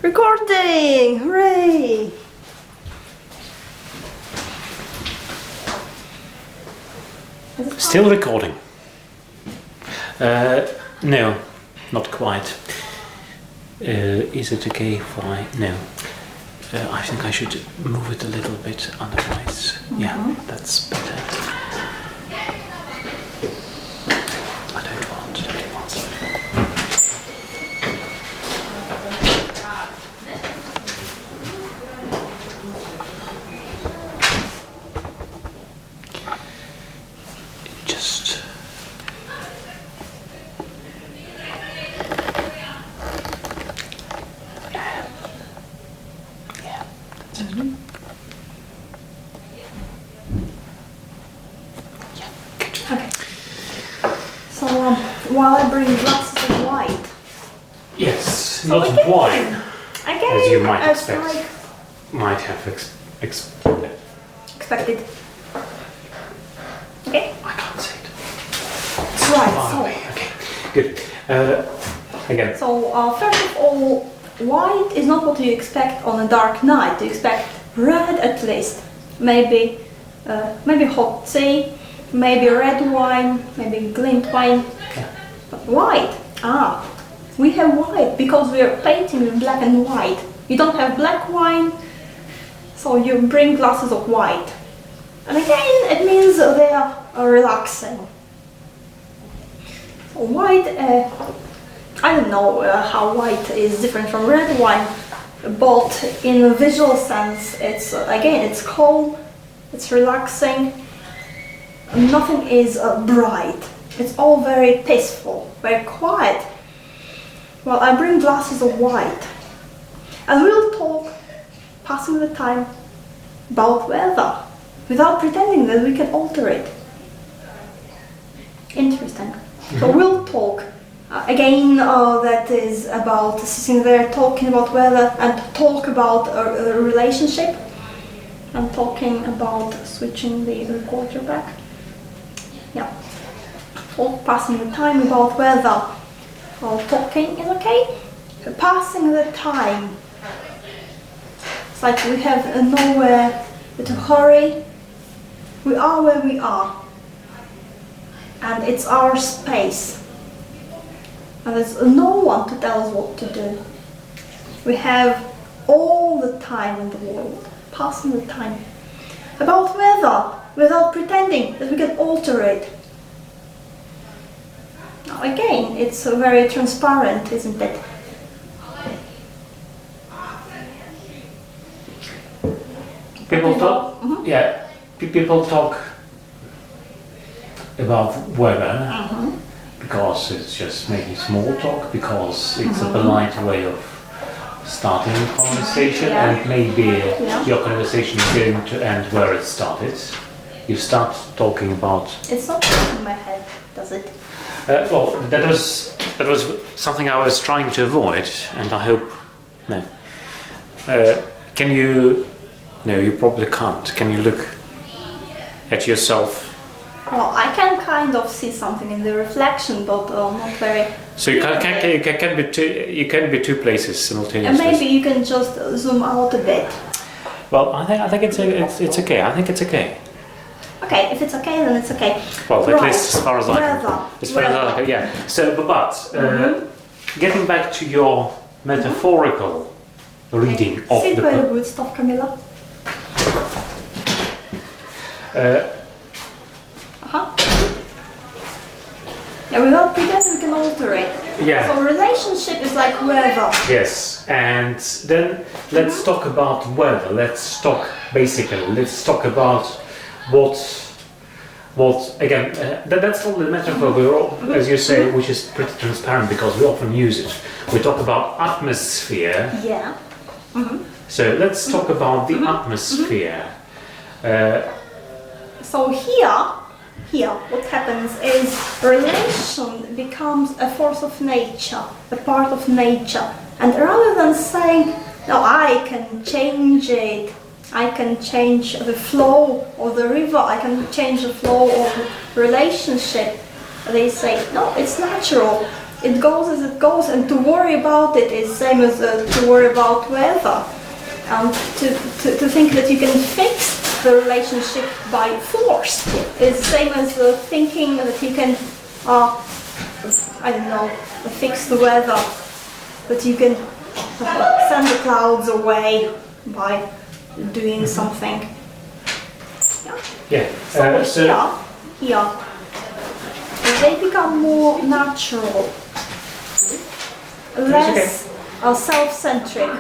Recording! Hooray! Still recording. No, not quite. Is it okay if I... No. I think I should move it a little bit, otherwise... Yeah, that's better. I don't want. Just... Yeah, that's it. Yeah, good. Okay. So, while I bring glasses of white... Yes, So not again, wine, as you might it's expect. like Might have expected. expected. Okay? I can't say it. Right, Okay, good. Again. so first of all, white is not what you expect on a dark night. You expect red at least. Maybe hot tea, maybe red wine, maybe glint wine. Yeah. But white, we have white because we are painting in black and white. You don't have black wine, so you bring glasses of white. And again, it means they are relaxing. So white, I don't know how white is different from red wine, but in a visual sense, it's calm, it's relaxing. Nothing is bright. It's all very peaceful, very quiet. Well, I bring glasses of white, and we'll talk, passing the time, about weather, without pretending that we can alter it. Interesting. So we'll talk again. That is about sitting there talking about weather and talk about a relationship. I'm talking about switching the recorder back. Yeah. Talk, passing the time about weather. Talking is okay. Passing the time. It's like we have nowhere to hurry. We are where we are. And it's our space. And there's no one to tell us what to do. We have all the time in the world. Passing the time. About weather, without pretending that we can alter it. Now again, it's very transparent, isn't it? People talk... Yeah, people talk about weather because it's just maybe small talk, because it's a polite way of starting a conversation, and maybe your conversation is going to end where it started. You start talking about... It's not in my head, does it? Well, that was something I was trying to avoid, and I hope... No. Can you... No, you probably can't. Can you look at yourself? Well, I can kind of see something in the reflection, but not very... So you can be two places simultaneously. And maybe you can just zoom out a bit. Well, I think it's okay. I think it's okay. Okay, if it's okay, then it's okay. Well, right. at least as far as I can. As far as I can, yeah. So, but getting back to your metaphorical reading of See the... very good stuff, Camilla. Yeah, without pretending we can alter it. Yeah. So relationship is like weather. Yes, and then let's talk about weather. Let's talk about what again. That's all the metaphor, as you say, which is pretty transparent because we often use it. We talk about atmosphere. Yeah. So let's talk about the atmosphere. So here, what happens is relation becomes a force of nature, a part of nature. And rather than saying, no, I can change it, I can change the flow of the river, I can change the flow of the relationship, they say, no, it's natural. it goes as it goes, and to worry about it is same as to worry about weather. And to think that you can fix the relationship by force is same as thinking that you can, I don't know, fix the weather, that you can send the clouds away by doing something. Yeah. So here, they become more natural, less self-centric.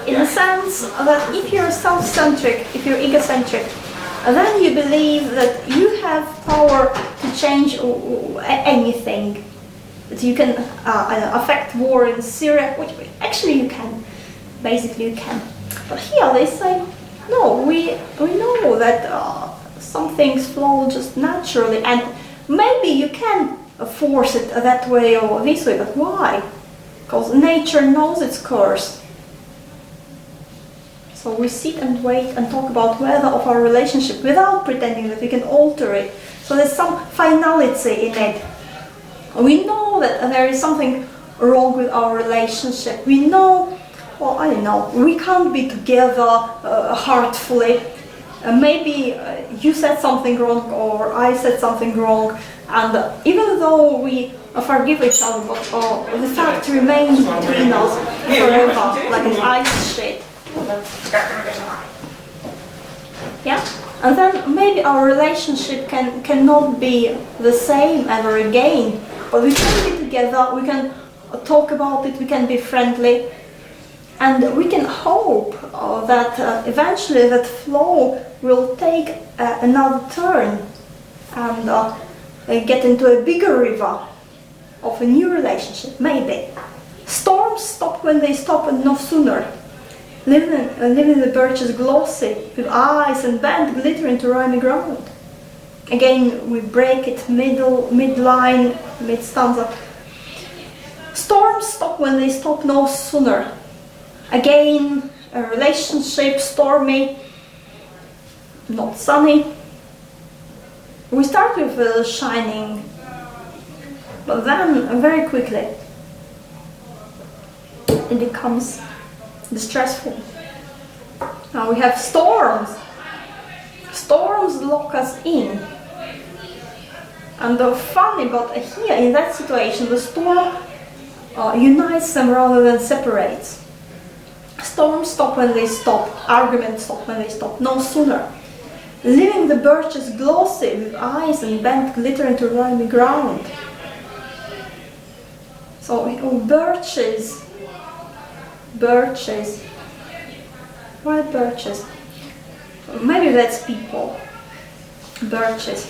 In the sense that if you're self-centric, if you're egocentric, then you believe that you have power to change anything. That you can affect war in Syria, which actually you can. Basically you can. But here they say, no, we know that some things flow just naturally, and maybe you can force it that way or this way, but why? Because nature knows its course. So we sit and wait and talk about weather of our relationship without pretending that we can alter it. So there's some finality in it. We know that there is something wrong with our relationship. We know, well, I don't know, we can't be together heartfully. Maybe you said something wrong or I said something wrong, and even though we forgive each other, but the fact remains between us forever, like an ice sheet. Yeah, and then maybe our relationship cannot be the same ever again, but we can be together, we can talk about it, we can be friendly, and we can hope that eventually that flow will take another turn and get into a bigger river of a new relationship, maybe. Storms stop when they stop and no sooner. Living the birches glossy, with eyes and bent glitter into rimy ground. Again, we break it mid-line, mid-stanza. Storms stop when they stop no sooner. Again, a relationship stormy, not sunny. We start with shining, but then very quickly it becomes distressful. Now we have storms. Storms lock us in. And funny, but here in that situation, the storm unites them rather than separates. Storms stop when they stop. Arguments stop when they stop. No sooner. Leaving the birches glossy with eyes and bent glitter into rimy ground. So birches. Birches. Why birches? Maybe that's people. Birches.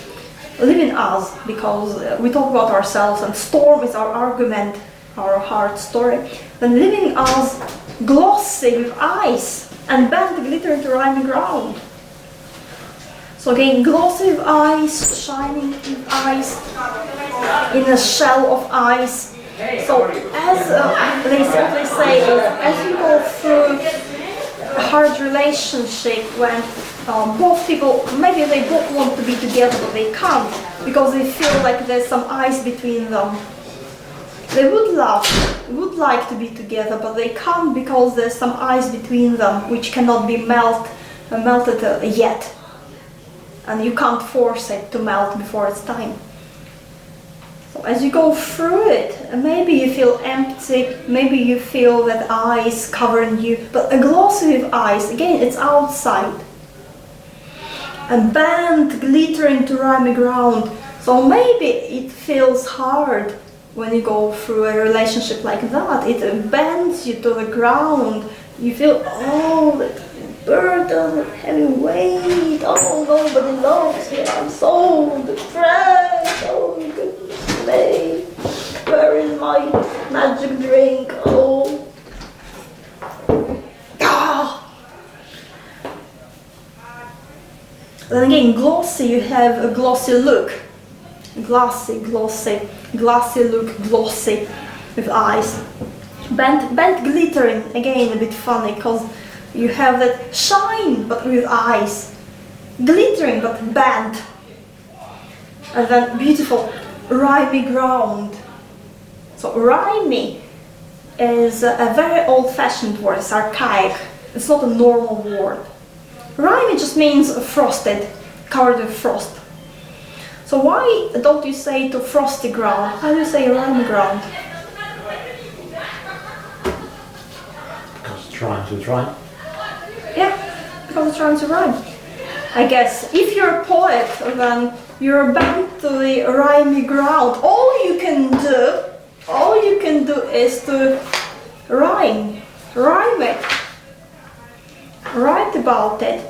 Live in us, because we talk about ourselves and storm is our argument, our hard story. Then living us glossy with ice and bent glitter into rimy ground. So again, glossy with ice, shining with ice, in a shell of ice. So as they say, as you go through a hard relationship when both people, maybe they both want to be together but they can't because they feel like there's some ice between them. They would like to be together but they can't because there's some ice between them which cannot be melted yet. And you can't force it to melt before it's time. So as you go through it, maybe you feel empty, maybe you feel that ice covering you, but a glossy with ice, again, it's outside. And bent, glittering to rimy ground. So maybe it feels hard when you go through a relationship like that. It bends you to the ground. You feel, oh, that burden, heavy weight, oh, nobody loves me, I'm so depressed, oh, goodness me, where is my magic drink, oh. Then again, glossy, you have a glossy look. Glossy look, glossy, with eyes. Bent glittering, again a bit funny, because you have that shine, but with eyes. Glittering, but bent. And then beautiful, rimy ground. So rhymy is a very old-fashioned word. It's archaic. It's not a normal word. Rhymy just means frosted, covered with frost. So why don't you say to frosty ground? How do you say rhymy ground? Because it rhymes with rhyme. Yeah, because it rhymes with rhyme. I guess if you're a poet, then you're bound to the rhymy ground. All you can do is to rhyme it, write about it,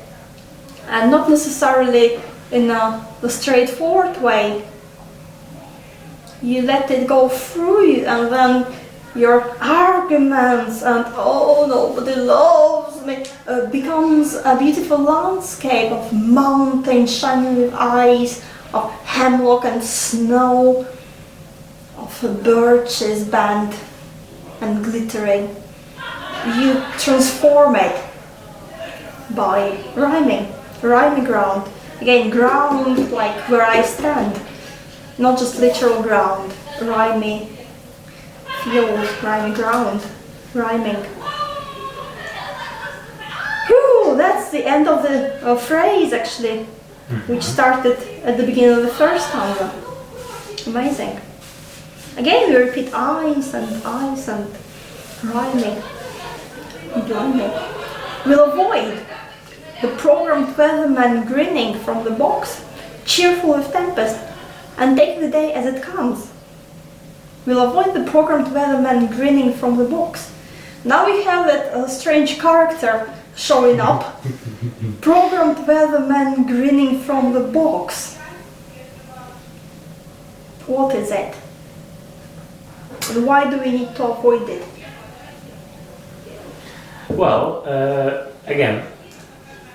and not necessarily in the straightforward way. You let it go through you, and then your arguments and "oh, nobody loves me" becomes a beautiful landscape of mountains shining with eyes, of hemlock and snow, of birches bent and glittering. You transform it by rhyming ground. Again, ground like where I stand, not just literal ground, rhyming field, rhyming ground, rhyming. Whew, that's the end of the phrase actually, which started at the beginning of the first stanza. Amazing. Again, we repeat eyes and rhyming, blimey. We'll avoid the programmed weatherman grinning from the box, cheerful with tempest, and take the day as it comes. We'll avoid the programmed weatherman grinning from the box. Now we have that strange character showing up. Programmed weatherman grinning from the box. What is it? And why do we need to avoid it? Well, again,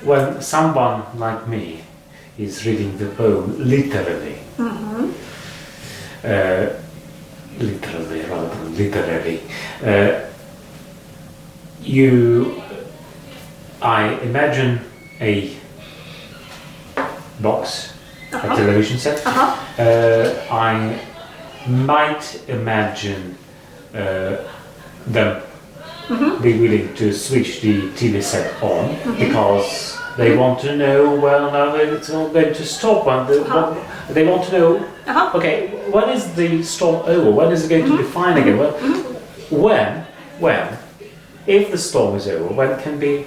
when someone like me is reading the poem literally, literally rather than literally, I imagine a box, a television set. I might imagine them be willing to switch the TV set on because they want to know, well, now it's all going to stop, and they want to know, okay, when is the storm over? When is it going to be fine again? When, if the storm is over, when can we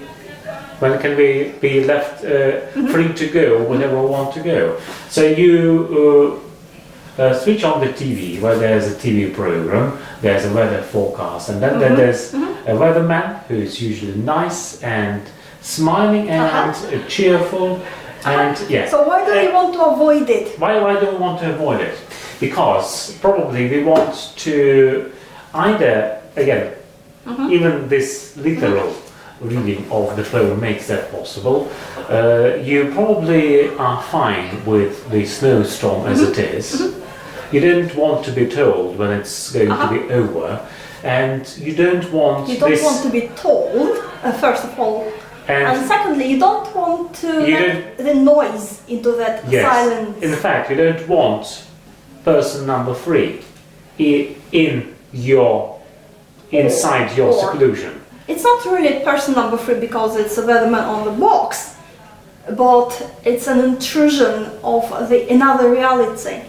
be left free to go whenever we want to go? So you switch on the TV where there's a TV program, there's a weather forecast, and then there's a weatherman who is usually nice and smiling and cheerful, and yeah. So why do we want to avoid it? Why do we want to avoid it? Because probably we want to either, again, even this literal reading of the poem makes that possible. You probably are fine with the snowstorm as it is. You don't want to be told when it's going to be over, and you don't want to be told, first of all, and secondly, you don't want to let the noise into that silence. In fact, you don't want person number 3 inside your seclusion. It's not really person number 3 because it's a weatherman on the box, but it's an intrusion of another reality.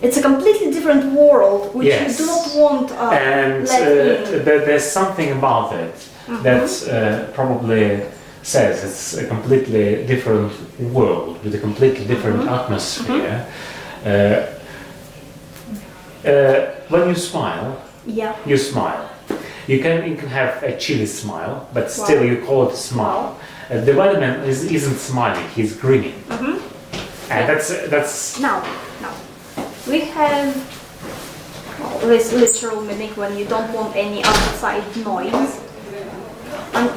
It's a completely different world which you do not want and there's something about it that probably says it's a completely different world with a completely different atmosphere. When you smile, you smile. You can have a chilly smile, but still you call it a smile. The weatherman isn't smiling; he's grinning, and that's now. We have this literal meaning when you don't want any outside noise, and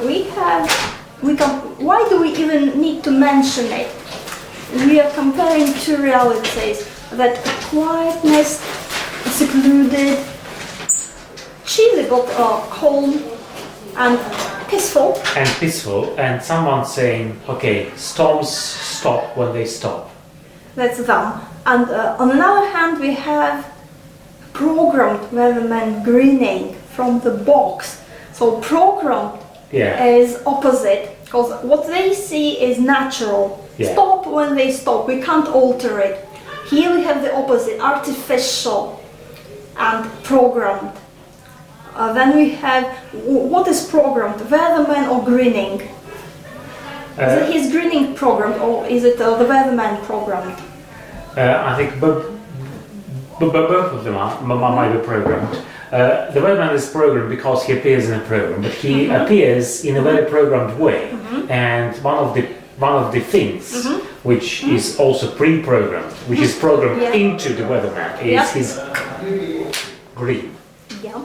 why do we even need to mention it? We are comparing two realities: that quietness, secluded, chilly but calm and peaceful. And someone saying, okay, storms stop when they stop. That's them. And on another hand, we have programmed weatherman grinning from the box. So programmed is opposite, because what they see is natural. Stop when they stop, we can't alter it. Here we have the opposite, artificial and programmed. Then we have, what is programmed, weatherman or grinning? Is it his grinning programmed, or is it the weatherman programmed? I think both of them might be programmed. The weatherman is programmed because he appears in a program, but he appears in a very programmed way. And one of the things which is also pre-programmed, which is programmed into the weatherman, is his grin. Yeah.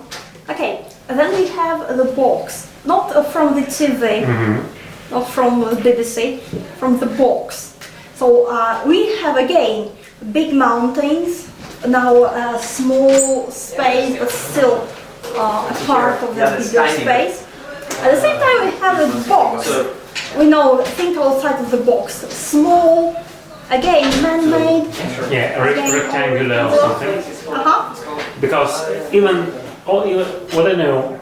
Okay. And then we have the box, not from the TV, not from the BBC, from the box. So we have again big mountains, now a small space, but still a part of the bigger space. At the same time, we have a box. We know, think outside of the box. Small, again, man-made. Yeah, rectangular or something. Because even what I know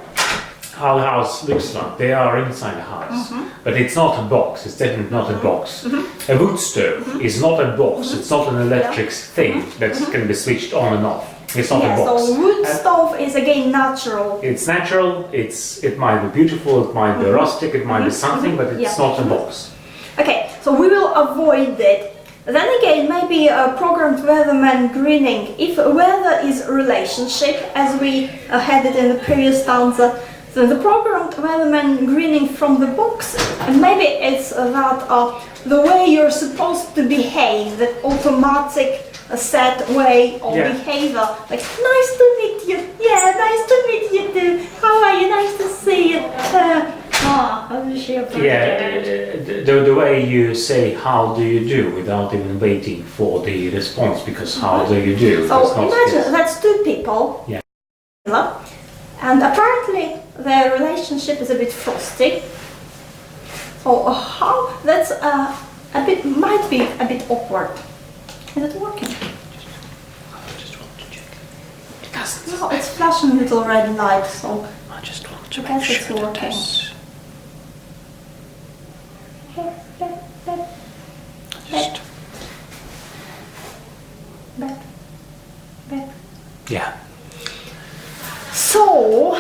how the house looks like, they are inside the house. But it's not a box, it's definitely not a box. A wood stove is not a box, it's not an electric thing that can be switched on and off. It's not a box. So wood stove is again natural. It's natural, it might be beautiful, it might be rustic, it might be something, but it's not a box. Okay, so we will avoid it. Then again, maybe a programmed weatherman grinning. If weather is a relationship, as we had it in the previous stanza, so the programmed weatherman grinning from the box, and maybe it's that the way you're supposed to behave, that automatic set way of behavior, like nice to meet you, nice to meet you too, how are you, nice to see you. The way you say how do you do without even waiting for the response, because how do you do? So imagine that's two people. And apparently their relationship is a bit frosty. So how that's might be a bit awkward. Is it working? Just want to check. No, it's flashing a little red light, so I just want to make sure it's working. Yeah. So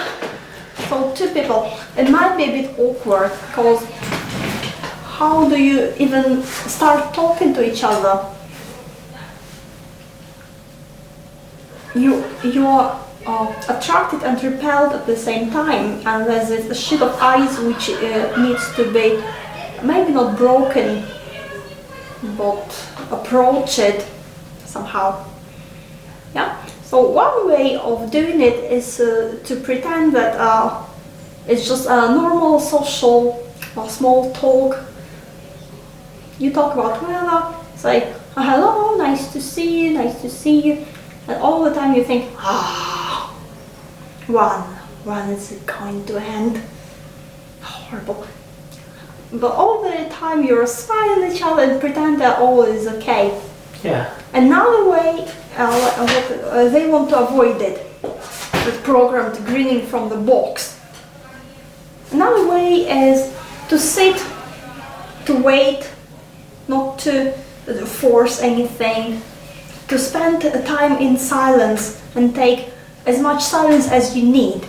two people, it might be a bit awkward, because how do you even start talking to each other? You are attracted and repelled at the same time, and there's a sheet of ice which needs to be maybe not broken, but approached somehow. So one way of doing it is to pretend that it's just a normal social or small talk. You talk about weather, it's like, hello, nice to see you, and all the time you think, when is it going to end? Horrible. But all the time you're smiling at each other and pretend that all is okay. Another way, they want to avoid it, the programmed grinning from the box. Another way is to sit, to wait, not to force anything, to spend time in silence and take as much silence as you need,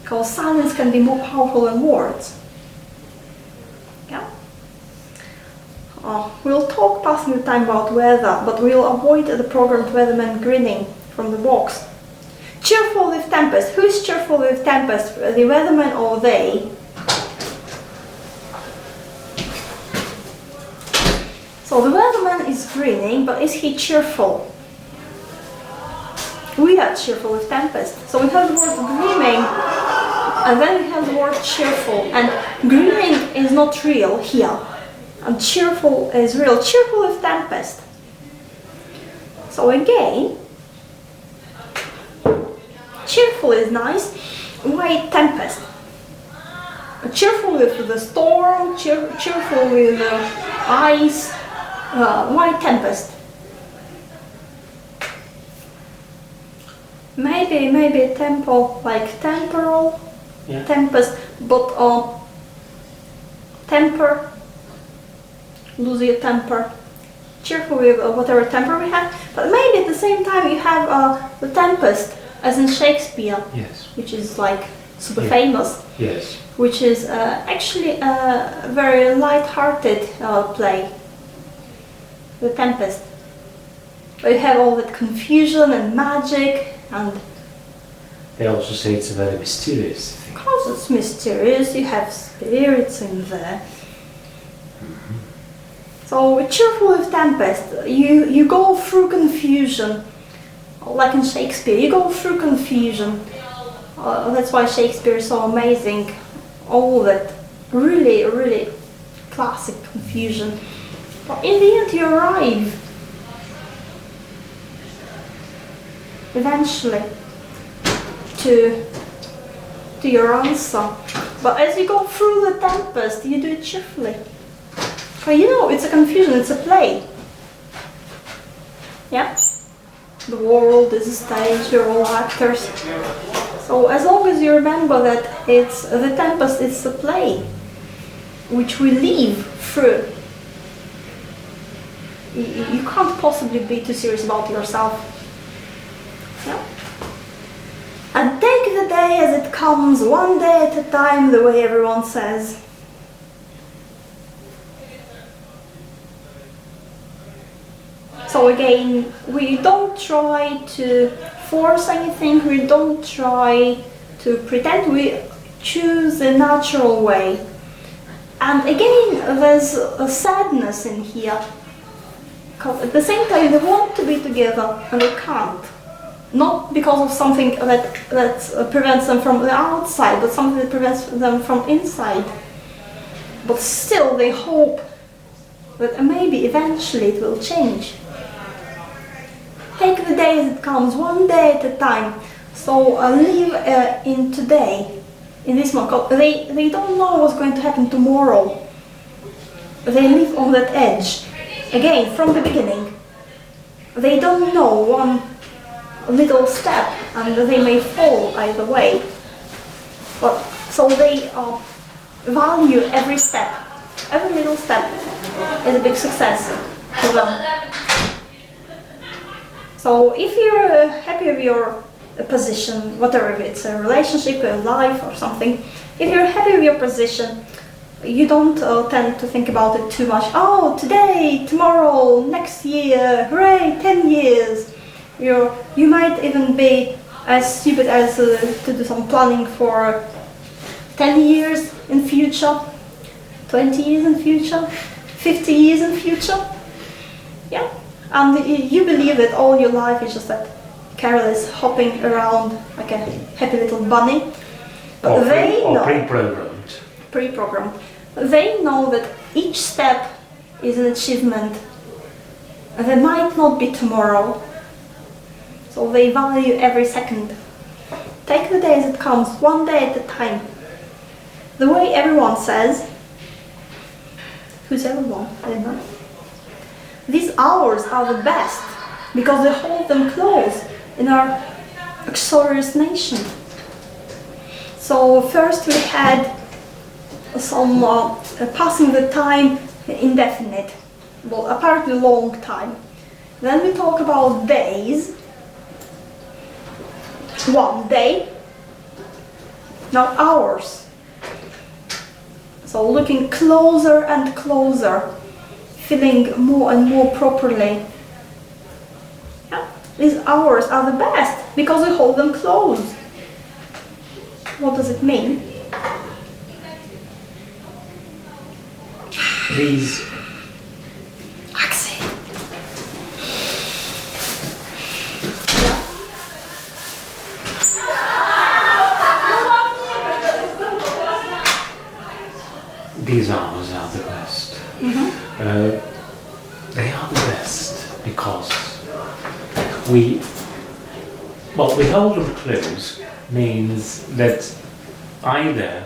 because silence can be more powerful than words. We'll talk passing the time about weather, but we'll avoid the programmed weatherman grinning from the box. Cheerful with tempest. Who is cheerful with tempest? The weatherman or they? So the weatherman is grinning, but is he cheerful? We are cheerful with tempest. So we have the word grinning, and then we have the word cheerful. And grinning is not real here. And cheerful is real. Cheerful with tempest. So again, cheerful is nice. Why tempest? Cheerful with the storm, cheerful with ice. Why tempest? maybe tempo, like temporal, tempest, but temper, lose your temper, cheerful with whatever temper we have, but maybe at the same time you have the tempest, as in Shakespeare, which is like super famous, which is actually a very light-hearted play, the Tempest. You have all that confusion and magic, and they also say it's a very mysterious thing. Of course it's mysterious, you have spirits in there. So cheerful with Tempest, you go through confusion, like in Shakespeare, you go through confusion. That's why Shakespeare is so amazing, all that really classic confusion. But in the end you arrive, eventually, to your answer. But as you go through the tempest, you do it cheerfully. But you know, it's a confusion, it's a play. Yeah? The world is a stage, you're all actors. So as long as you remember that it's the tempest, it's a play, which we live through, you can't possibly be too serious about yourself. Yeah? And take the day as it comes, one day at a time, the way everyone says. So again, we don't try to force anything, we don't try to pretend, we choose a natural way. And again, there's a sadness in here. Because at the same time they want to be together and they can't. Not because of something that prevents them from the outside, but something that prevents them from inside. But still they hope that maybe eventually it will change. Take the day as it comes, one day at a time. So live in today, in this moment. They don't know what's going to happen tomorrow. They live on that edge. Again, from the beginning. They don't know one little step and they may fall either way. But so they value every step. Every little step is a big success for them. So if you're happy with your position, whatever, if it's a relationship, a life or something, if you're happy with your position, you don't tend to think about it too much. Oh, today, tomorrow, next year, hooray, 10 years. You might even be as stupid as to do some planning for 10 years in future, 20 years in future, 50 years in future. Yeah. And you believe that all your life is just that careless hopping around like a happy little bunny. But they know, pre-programmed. They know that each step is an achievement. And there might not be tomorrow. So they value every second. Take the day as it comes, one day at a time. The way everyone says. Who's everyone? I don't know. These hours are the best because they hold them close in our uxorious nation. So first we had some passing the time indefinite, well, apparently long time. Then we talk about days. One day. Now hours. So looking closer and closer. Feeling more and more properly. Yeah. These hours are the best because we hold them close. What does it mean? These These hours are the best. They are the best because we hold them close means that either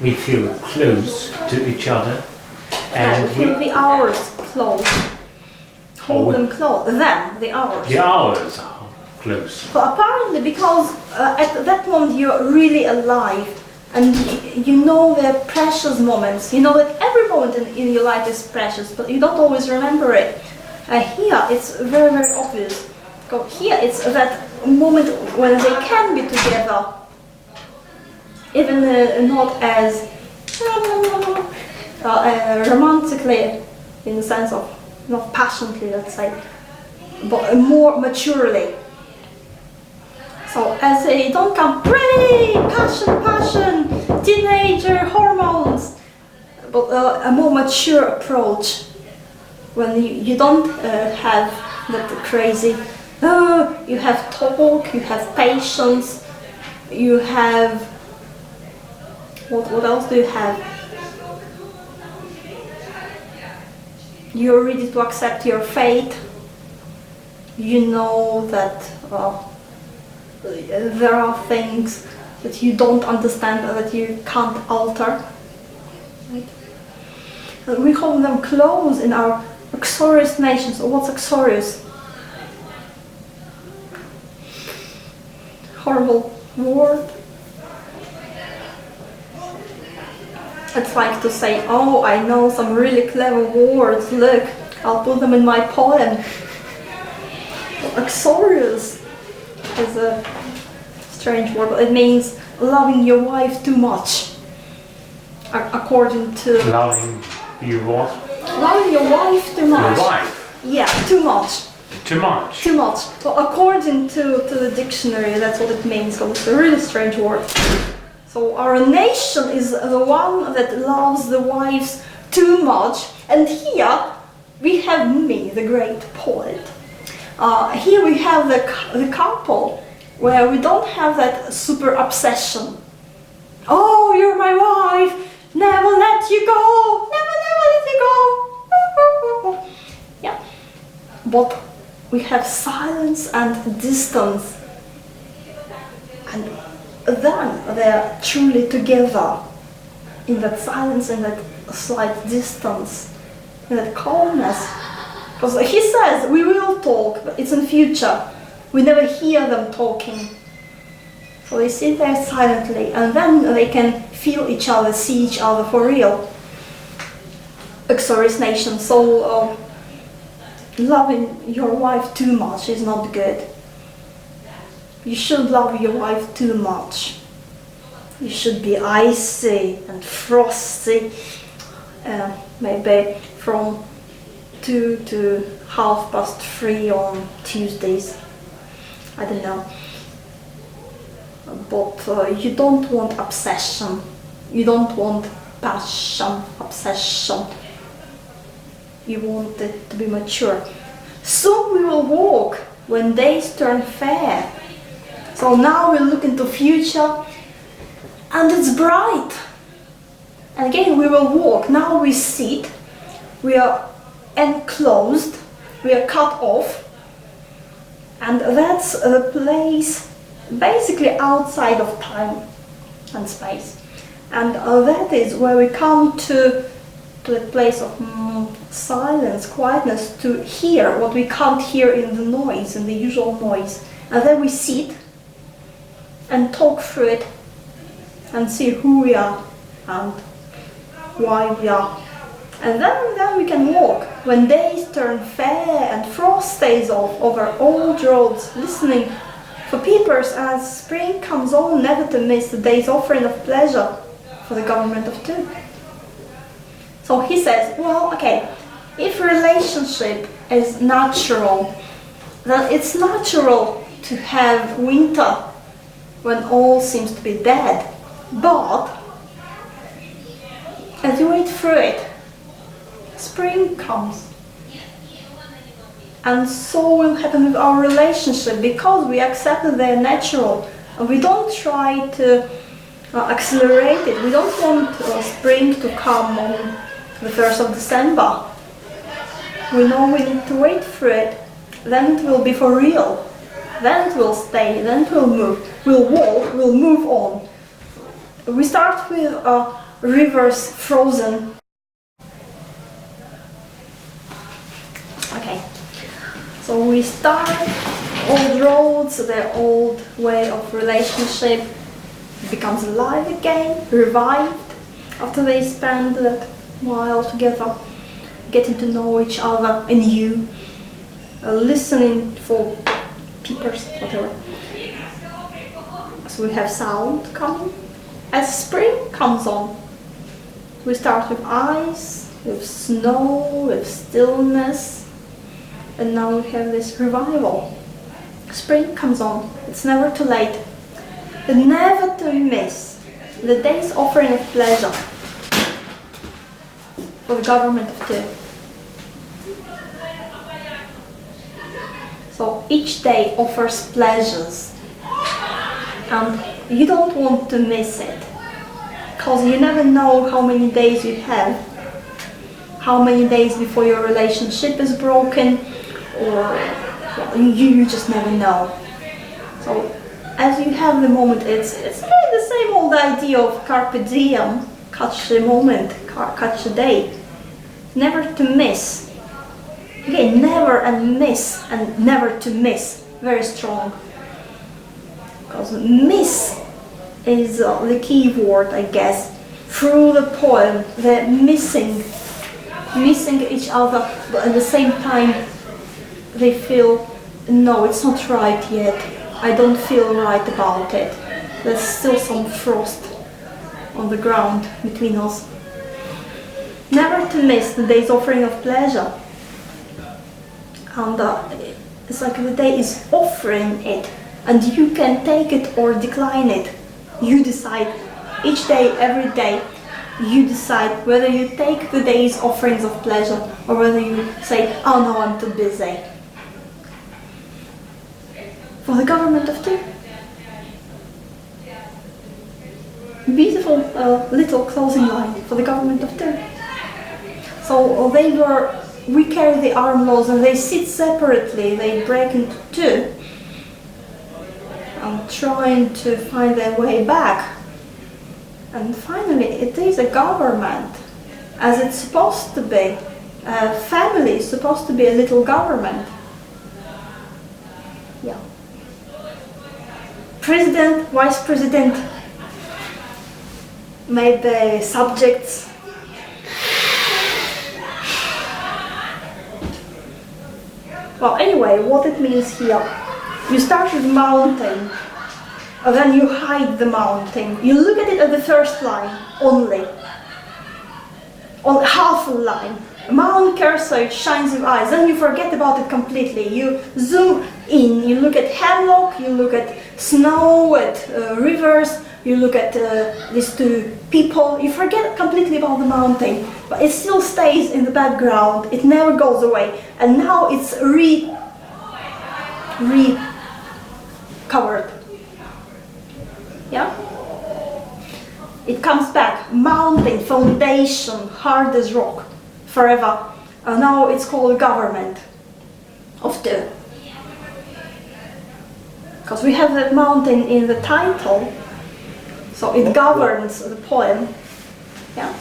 we feel close to each other and we feel the hours close. Hold them close. Then the hours. The hours are close. But apparently, because at that moment you're really alive, and you know the precious moments. You know that every moment in your life is precious, but you don't always remember it. Here it's very, very obvious. Here it's that moment when they can be together, even not as romantically, in the sense of not passionately, let's say, but more maturely. So as they don't come, pray, passion, teenager hormones, but a more mature approach, when you don't have that crazy, you have talk, you have patience, you have, what else do you have? You're ready to accept your fate. You know that there are things that you don't understand or that you can't alter. Right? We hold them close in our uxorious nations. Or what's uxorious? Horrible word. It's like to say, oh, I know some really clever words, look, I'll put them in my poem. Uxorious is a strange word, but it means loving your wife too much. According to... Loving you what? Loving your wife too much. Your wife? Yeah, too much. Too much? Too much. So according to the dictionary, that's what it means, so it's a really strange word. So our nation is the one that loves the wives too much, and here we have me, the great poet. Here we have the couple where we don't have that super obsession. Oh, you're my wife, never let you go, never let you go. Yeah, but we have silence and distance, and then they're truly together in that silence and that slight distance, in that calmness. Because he says we will talk, but it's in future. We never hear them talking. So they sit there silently, and then they can feel each other, see each other for real. Uxorious nation. So loving your wife too much is not good. You should love your wife too much. You should be icy and frosty, maybe from 2 to 3:30 on Tuesdays. I don't know. But you don't want obsession. You don't want passion, obsession. You want it to be mature. Soon we will walk when days turn fair. So now we look into future and it's bright. And again we will walk. Now we sit. We are enclosed. We are cut off. And that's the place basically outside of time and space. And that is where we come to a place of silence, quietness, to hear what we can't hear in the noise, in the usual noise. And then we sit and talk through it and see who we are and why we are. And then we can walk when days turn fair and frost stays off over old roads, listening for peepers as spring comes on, never to miss the day's offering of pleasure for the government of two. So he says, well, okay, if relationship is natural, then it's natural to have winter when all seems to be dead. But as you wait through it, spring comes. And so will happen with our relationship, because we accept that they're natural and we don't try to accelerate it. We don't want spring to come on the 1st of December. We know we need to wait for it. Then it will be for real. Then it will stay. Then it will move. We'll walk. We'll move on. We start with rivers frozen. Okay. So we start old roads, their old way of relationship becomes alive again, revived after they spend that while together, getting to know each other anew, listening for peepers, whatever. So we have sound coming. As spring comes on, we start with ice, with snow, with stillness, and now we have this revival. Spring comes on, it's never too late. And never to miss the day's offering of pleasure for the government of two. So each day offers pleasures, and you don't want to miss it, because you never know how many days you have, how many days before your relationship is broken, or you just never know. So as you have the moment, it's really the same old idea of carpe diem, catch the moment, catch the day, never to miss. Again, never and miss and never to miss, very strong. Because miss is the key word, I guess, through the poem. They're missing each other, but at the same time they feel, no, it's not right yet. I don't feel right about it. There's still some frost on the ground between us. Never to miss the day's offering of pleasure. And it's like the day is offering it, and you can take it or decline it. You decide each day, every day. You decide whether you take the day's offerings of pleasure or whether you say, oh no, I'm too busy. For the government of two. Beautiful little closing line for the government of two. So we carry the arm laws and they sit separately, they break into two, and trying to find their way back. And finally, it is a government, as it's supposed to be. A family is supposed to be a little government. Yeah. President, vice president, maybe subjects. Well, anyway, what it means here, you start with mountain, and then you hide the mountain. You look at it at the first line only, on half a line. Mount Kearsarge shines your eyes, then you forget about it completely. You zoom in, you look at hemlock, you look at snow, at rivers, you look at these two people, you forget completely about the mountain, but it still stays in the background, it never goes away, and now it's recovered. Yeah? It comes back, mountain, foundation, hard as rock, forever. Now it's called government of two. Because we have that mountain in the title, so it governs the poem. Yeah?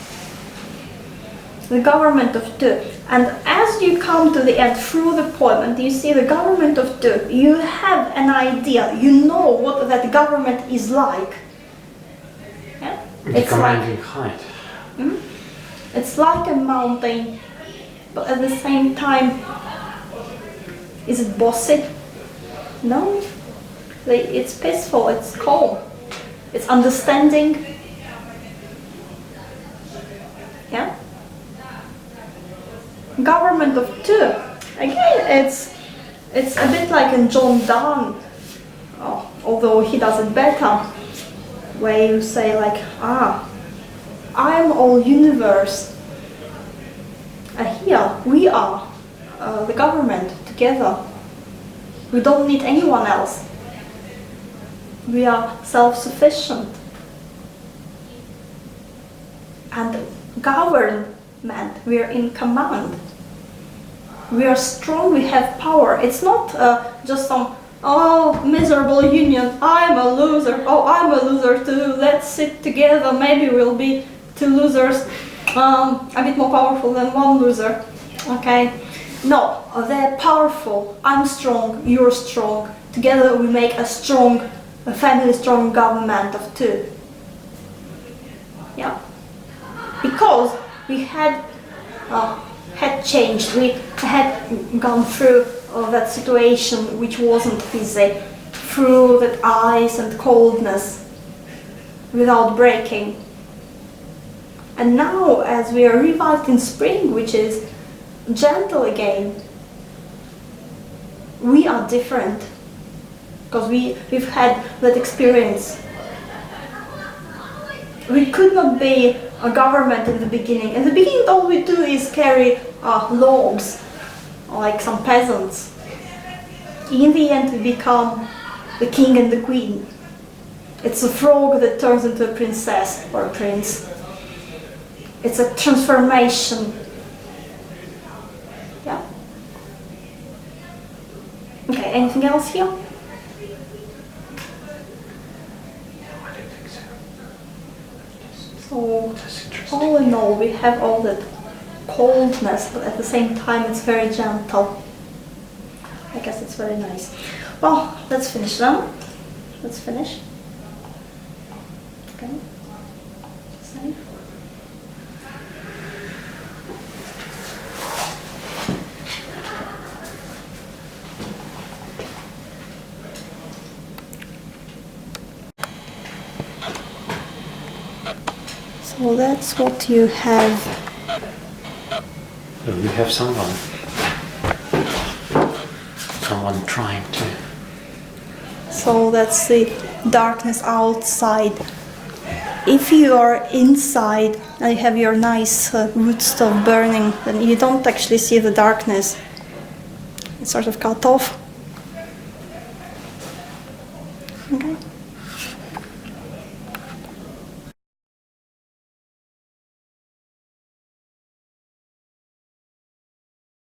The government of two. And as you come to the end through the poem and you see the government of two, you have an idea, you know what that government is like. Yeah? It's commanding height. It's like a mountain, but at the same time, is it bossy? No. It's peaceful, it's calm, it's understanding. Yeah? Government of two. Again, it's a bit like in John Donne, although he does it better, where you say like, I'm all universe. And here we are, the government, together. We don't need anyone else. We are self-sufficient. And government, we are in command. We are strong, we have power. It's not just some, miserable union, I'm a loser, I'm a loser too, let's sit together, maybe we'll be two losers, a bit more powerful than one loser. Okay? No, they're powerful, I'm strong, you're strong, together we make a family strong government of two. Yeah, because we had changed. We had gone through that situation which wasn't easy, through that ice and coldness, without breaking. And now, as we are revived in spring, which is gentle again, we are different because we've had that experience. We could not be a government in the beginning. In the beginning, all we do is carry logs, like some peasants. In the end, we become the king and the queen. It's a frog that turns into a princess or a prince. It's a transformation. Yeah. Okay, anything else here? No, I don't think so. So, all in all, we have all that coldness, but at the same time, it's very gentle. I guess it's very nice. Well, let's finish then. Let's finish. Okay. Save. So that's what you have. So we have someone trying to. So that's the darkness outside. If you are inside and you have your nice wood stove burning, then you don't actually see the darkness. It's sort of cut off. Okay.